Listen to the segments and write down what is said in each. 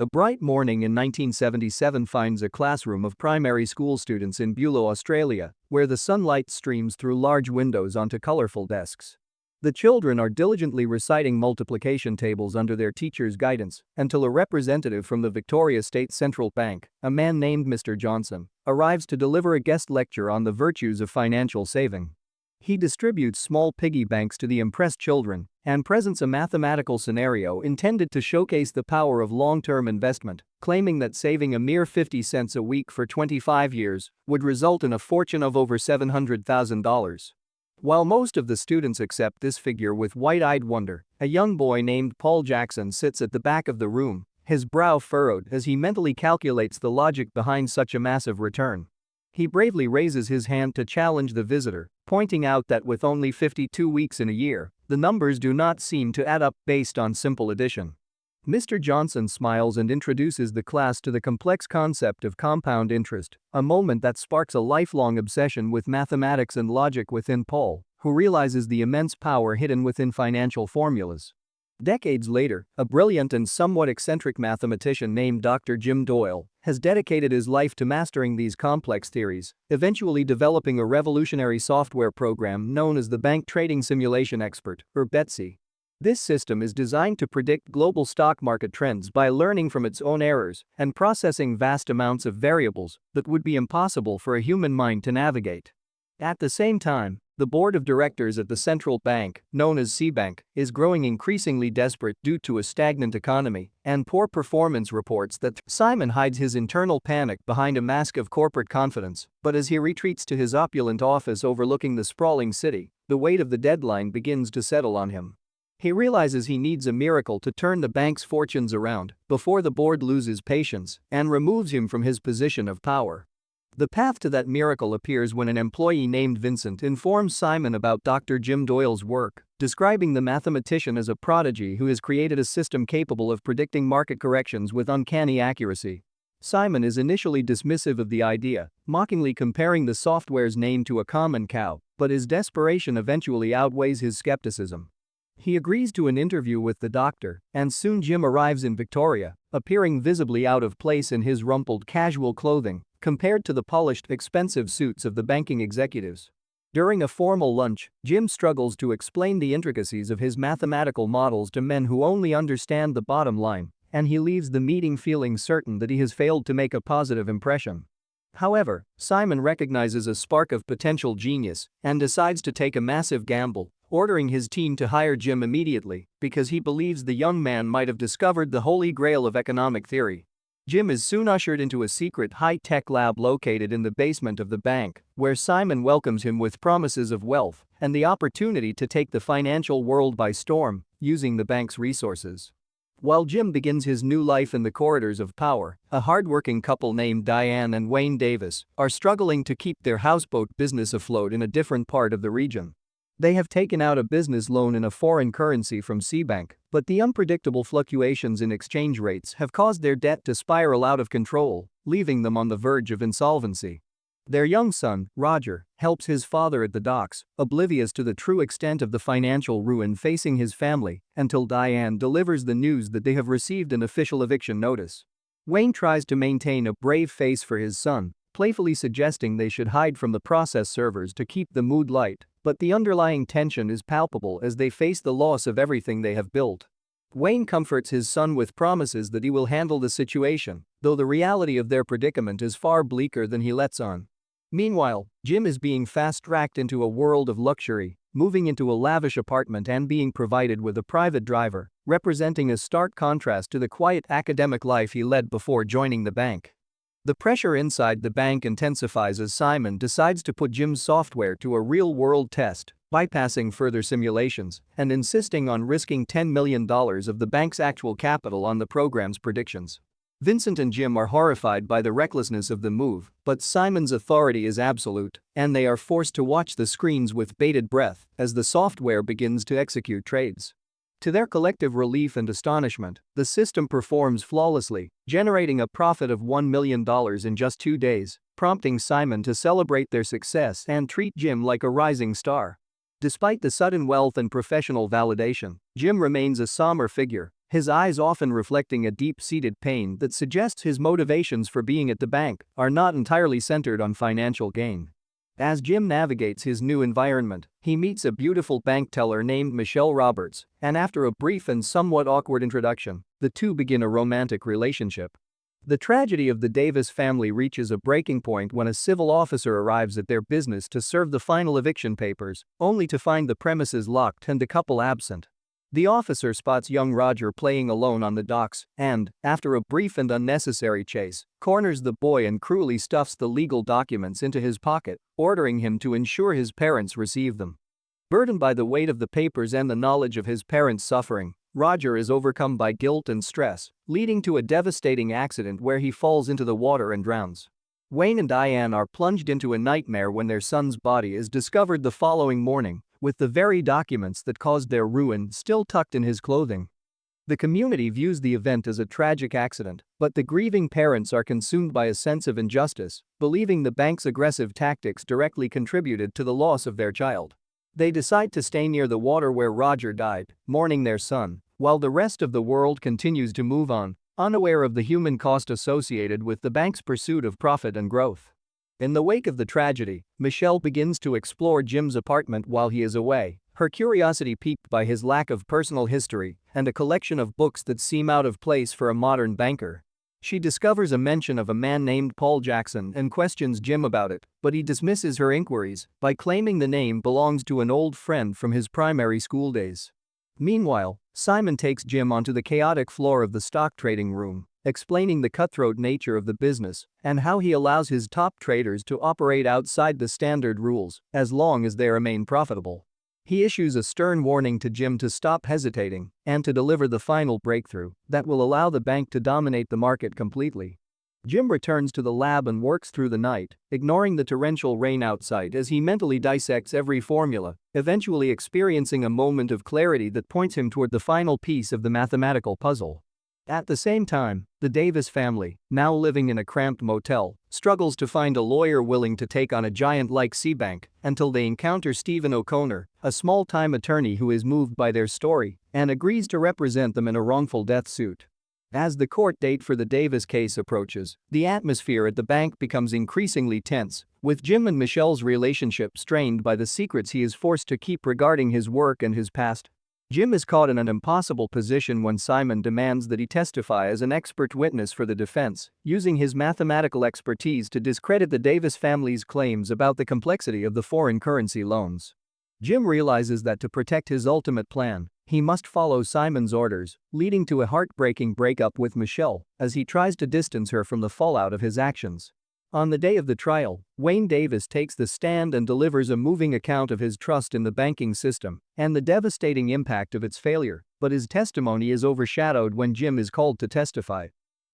A bright morning in 1977 finds a classroom of primary school students in Beulah, Australia, where the sunlight streams through large windows onto colorful desks. The children are diligently reciting multiplication tables under their teacher's guidance until a representative from the Victoria State Central Bank, a man named Mr. Johnson, arrives to deliver a guest lecture on the virtues of financial saving. He distributes small piggy banks to the impressed children and presents a mathematical scenario intended to showcase the power of long-term investment, claiming that saving a mere 50 cents a week for 25 years would result in a fortune of over $700,000. While most of the students accept this figure with wide-eyed wonder, a young boy named Paul Jackson sits at the back of the room, his brow furrowed as he mentally calculates the logic behind such a massive return. He bravely raises his hand to challenge the visitor, pointing out that with only 52 weeks in a year, the numbers do not seem to add up based on simple addition. Mr. Johnson smiles and introduces the class to the complex concept of compound interest, a moment that sparks a lifelong obsession with mathematics and logic within Paul, who realizes the immense power hidden within financial formulas. Decades later, a brilliant and somewhat eccentric mathematician named Dr. Jim Doyle has dedicated his life to mastering these complex theories, eventually developing a revolutionary software program known as the Bank Trading Simulation Expert, or B.T.S.E. This system is designed to predict global stock market trends by learning from its own errors and processing vast amounts of variables that would be impossible for a human mind to navigate. At the same time, the board of directors at the central bank, known as Seabank, is growing increasingly desperate due to a stagnant economy and poor performance reports that Simon hides his internal panic behind a mask of corporate confidence, but as he retreats to his opulent office overlooking the sprawling city, the weight of the deadline begins to settle on him. He realizes he needs a miracle to turn the bank's fortunes around before the board loses patience and removes him from his position of power. The path to that miracle appears when an employee named Vincent informs Simon about Dr. Jim Doyle's work, describing the mathematician as a prodigy who has created a system capable of predicting market corrections with uncanny accuracy. Simon is initially dismissive of the idea, mockingly comparing the software's name to a common cow, but his desperation eventually outweighs his skepticism. He agrees to an interview with the doctor, and soon Jim arrives in Victoria, appearing visibly out of place in his rumpled casual clothing compared to the polished, expensive suits of the banking executives. During a formal lunch, Jim struggles to explain the intricacies of his mathematical models to men who only understand the bottom line, and he leaves the meeting feeling certain that he has failed to make a positive impression. However, Simon recognizes a spark of potential genius and decides to take a massive gamble, ordering his team to hire Jim immediately because he believes the young man might have discovered the holy grail of economic theory. Jim is soon ushered into a secret high-tech lab located in the basement of the bank, where Simon welcomes him with promises of wealth and the opportunity to take the financial world by storm using the bank's resources. While Jim begins his new life in the corridors of power, a hardworking couple named Diane and Wayne Davis are struggling to keep their houseboat business afloat in a different part of the region. They have taken out a business loan in a foreign currency from Seabank, but the unpredictable fluctuations in exchange rates have caused their debt to spiral out of control, leaving them on the verge of insolvency. Their young son, Roger, helps his father at the docks, oblivious to the true extent of the financial ruin facing his family, until Diane delivers the news that they have received an official eviction notice. Wayne tries to maintain a brave face for his son, playfully suggesting they should hide from the process servers to keep the mood light, but the underlying tension is palpable as they face the loss of everything they have built. Wayne comforts his son with promises that he will handle the situation, though the reality of their predicament is far bleaker than he lets on. Meanwhile, Jim is being fast-tracked into a world of luxury, moving into a lavish apartment and being provided with a private driver, representing a stark contrast to the quiet academic life he led before joining the bank. The pressure inside the bank intensifies as Simon decides to put Jim's software to a real-world test, bypassing further simulations and insisting on risking $10 million of the bank's actual capital on the program's predictions. Vincent and Jim are horrified by the recklessness of the move, but Simon's authority is absolute, and they are forced to watch the screens with bated breath as the software begins to execute trades. To their collective relief and astonishment, the system performs flawlessly, generating a profit of $1 million in just 2 days, prompting Simon to celebrate their success and treat Jim like a rising star. Despite the sudden wealth and professional validation, Jim remains a somber figure, his eyes often reflecting a deep-seated pain that suggests his motivations for being at the bank are not entirely centered on financial gain. As Jim navigates his new environment, he meets a beautiful bank teller named Michelle Roberts, and after a brief and somewhat awkward introduction, the two begin a romantic relationship. The tragedy of the Davis family reaches a breaking point when a civil officer arrives at their business to serve the final eviction papers, only to find the premises locked and the couple absent. The officer spots young Roger playing alone on the docks and, after a brief and unnecessary chase, corners the boy and cruelly stuffs the legal documents into his pocket, ordering him to ensure his parents receive them. Burdened by the weight of the papers and the knowledge of his parents' suffering, Roger is overcome by guilt and stress, leading to a devastating accident where he falls into the water and drowns. Wayne and Diane are plunged into a nightmare when their son's body is discovered the following morning, with the very documents that caused their ruin still tucked in his clothing. The community views the event as a tragic accident, but the grieving parents are consumed by a sense of injustice, believing the bank's aggressive tactics directly contributed to the loss of their child. They decide to stay near the water where Roger died, mourning their son, while the rest of the world continues to move on, unaware of the human cost associated with the bank's pursuit of profit and growth. In the wake of the tragedy, Michelle begins to explore Jim's apartment while he is away, her curiosity piqued by his lack of personal history and a collection of books that seem out of place for a modern banker. She discovers a mention of a man named Paul Jackson and questions Jim about it, but he dismisses her inquiries by claiming the name belongs to an old friend from his primary school days. Meanwhile, Simon takes Jim onto the chaotic floor of the stock trading room, explaining the cutthroat nature of the business and how he allows his top traders to operate outside the standard rules as long as they remain profitable. He issues a stern warning to Jim to stop hesitating and to deliver the final breakthrough that will allow the bank to dominate the market completely. Jim returns to the lab and works through the night, ignoring the torrential rain outside as he mentally dissects every formula, eventually experiencing a moment of clarity that points him toward the final piece of the mathematical puzzle. At the same time, the Davis family, now living in a cramped motel, struggles to find a lawyer willing to take on a giant like Seabank until they encounter Stephen O'Connor, a small-time attorney who is moved by their story and agrees to represent them in a wrongful death suit. As the court date for the Davis case approaches, the atmosphere at the bank becomes increasingly tense, with Jim and Michelle's relationship strained by the secrets he is forced to keep regarding his work and his past. Jim is caught in an impossible position when Simon demands that he testify as an expert witness for the defense, using his mathematical expertise to discredit the Davis family's claims about the complexity of the foreign currency loans. Jim realizes that to protect his ultimate plan, he must follow Simon's orders, leading to a heartbreaking breakup with Michelle as he tries to distance her from the fallout of his actions. On the day of the trial, Wayne Davis takes the stand and delivers a moving account of his trust in the banking system and the devastating impact of its failure, but his testimony is overshadowed when Jim is called to testify.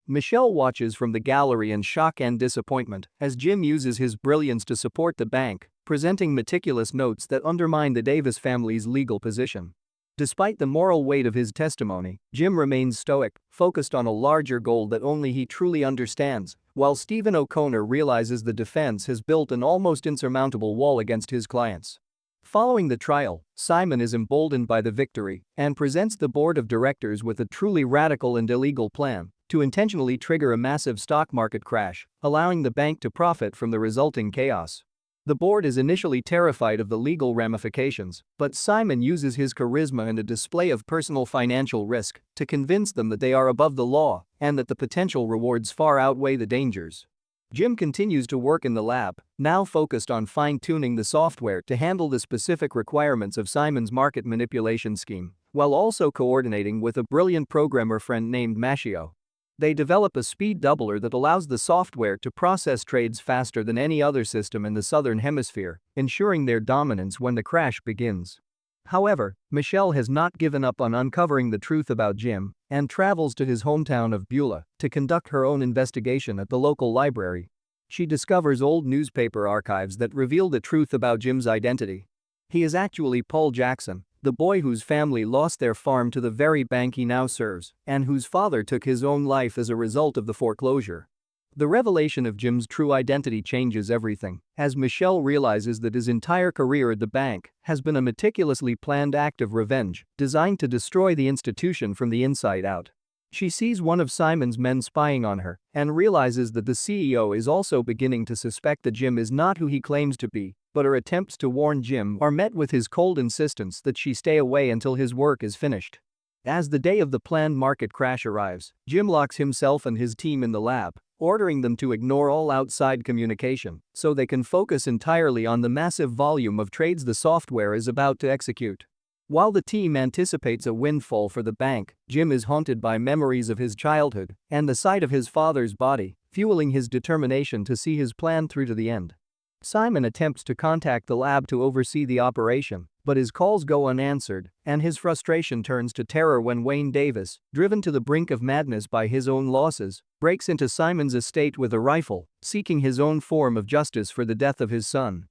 Michelle watches from the gallery in shock and disappointment as Jim uses his brilliance to support the bank, presenting meticulous notes that undermine the Davis family's legal position. Despite the moral weight of his testimony, Jim remains stoic, focused on a larger goal that only he truly understands, while Stephen O'Connor realizes the defense has built an almost insurmountable wall against his clients. Following the trial, Simon is emboldened by the victory and presents the board of directors with a truly radical and illegal plan to intentionally trigger a massive stock market crash, allowing the bank to profit from the resulting chaos. The board is initially terrified of the legal ramifications, but Simon uses his charisma and a display of personal financial risk to convince them that they are above the law and that the potential rewards far outweigh the dangers. Jim continues to work in the lab, now focused on fine-tuning the software to handle the specific requirements of Simon's market manipulation scheme, while also coordinating with a brilliant programmer friend named Machio. They develop a speed doubler that allows the software to process trades faster than any other system in the southern hemisphere, ensuring their dominance when the crash begins. However, Michelle has not given up on uncovering the truth about Jim and travels to his hometown of Beulah to conduct her own investigation at the local library. She discovers old newspaper archives that reveal the truth about Jim's identity. He is actually Paul Jackson, the boy whose family lost their farm to the very bank he now serves and whose father took his own life as a result of the foreclosure. The revelation of Jim's true identity changes everything, as Michelle realizes that his entire career at the bank has been a meticulously planned act of revenge designed to destroy the institution from the inside out. She sees one of Simon's men spying on her and realizes that the CEO is also beginning to suspect that Jim is not who he claims to be, but her attempts to warn Jim are met with his cold insistence that she stay away until his work is finished. As the day of the planned market crash arrives, Jim locks himself and his team in the lab, ordering them to ignore all outside communication so they can focus entirely on the massive volume of trades the software is about to execute. While the team anticipates a windfall for the bank, Jim is haunted by memories of his childhood and the sight of his father's body, fueling his determination to see his plan through to the end. Simon attempts to contact the lab to oversee the operation, but his calls go unanswered, and his frustration turns to terror when Wayne Davis, driven to the brink of madness by his own losses, breaks into Simon's estate with a rifle, seeking his own form of justice for the death of his son.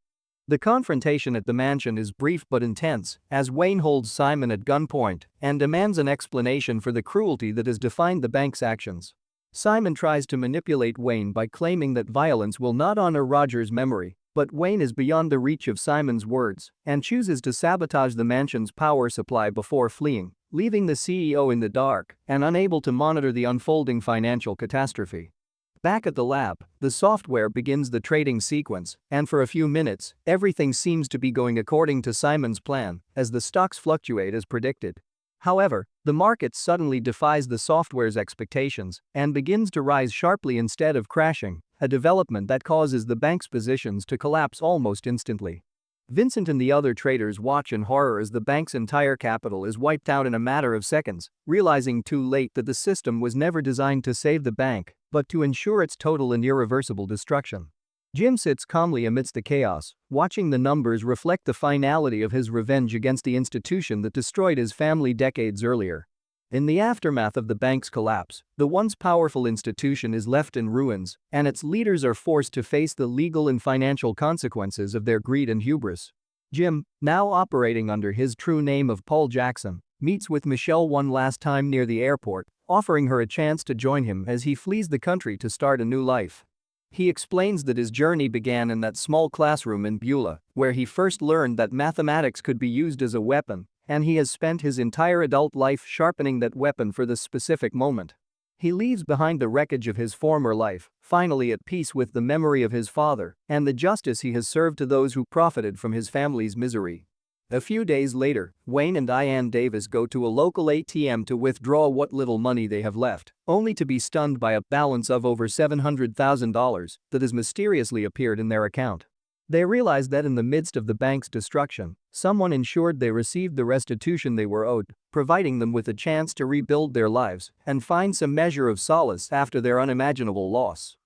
The confrontation at the mansion is brief but intense, as Wayne holds Simon at gunpoint and demands an explanation for the cruelty that has defined the bank's actions. Simon tries to manipulate Wayne by claiming that violence will not honor Roger's memory, but Wayne is beyond the reach of Simon's words and chooses to sabotage the mansion's power supply before fleeing, leaving the CEO in the dark and unable to monitor the unfolding financial catastrophe. Back at the lab, the software begins the trading sequence, and for a few minutes, everything seems to be going according to Simon's plan as the stocks fluctuate as predicted. However, the market suddenly defies the software's expectations and begins to rise sharply instead of crashing, a development that causes the bank's positions to collapse almost instantly. Vincent and the other traders watch in horror as the bank's entire capital is wiped out in a matter of seconds, realizing too late that the system was never designed to save the bank, but to ensure its total and irreversible destruction. Jim sits calmly amidst the chaos, watching the numbers reflect the finality of his revenge against the institution that destroyed his family decades earlier. In the aftermath of the bank's collapse, the once powerful institution is left in ruins, and its leaders are forced to face the legal and financial consequences of their greed and hubris. Jim, now operating under his true name of Paul Jackson, meets with Michelle one last time near the airport, offering her a chance to join him as he flees the country to start a new life. He explains that his journey began in that small classroom in Beulah, where he first learned that mathematics could be used as a weapon, and he has spent his entire adult life sharpening that weapon for this specific moment. He leaves behind the wreckage of his former life, finally at peace with the memory of his father and the justice he has served to those who profited from his family's misery. A few days later, Wayne and Diane Davis go to a local ATM to withdraw what little money they have left, only to be stunned by a balance of over $700,000 that has mysteriously appeared in their account. They realize that in the midst of the bank's destruction, someone ensured they received the restitution they were owed, providing them with a chance to rebuild their lives and find some measure of solace after their unimaginable loss.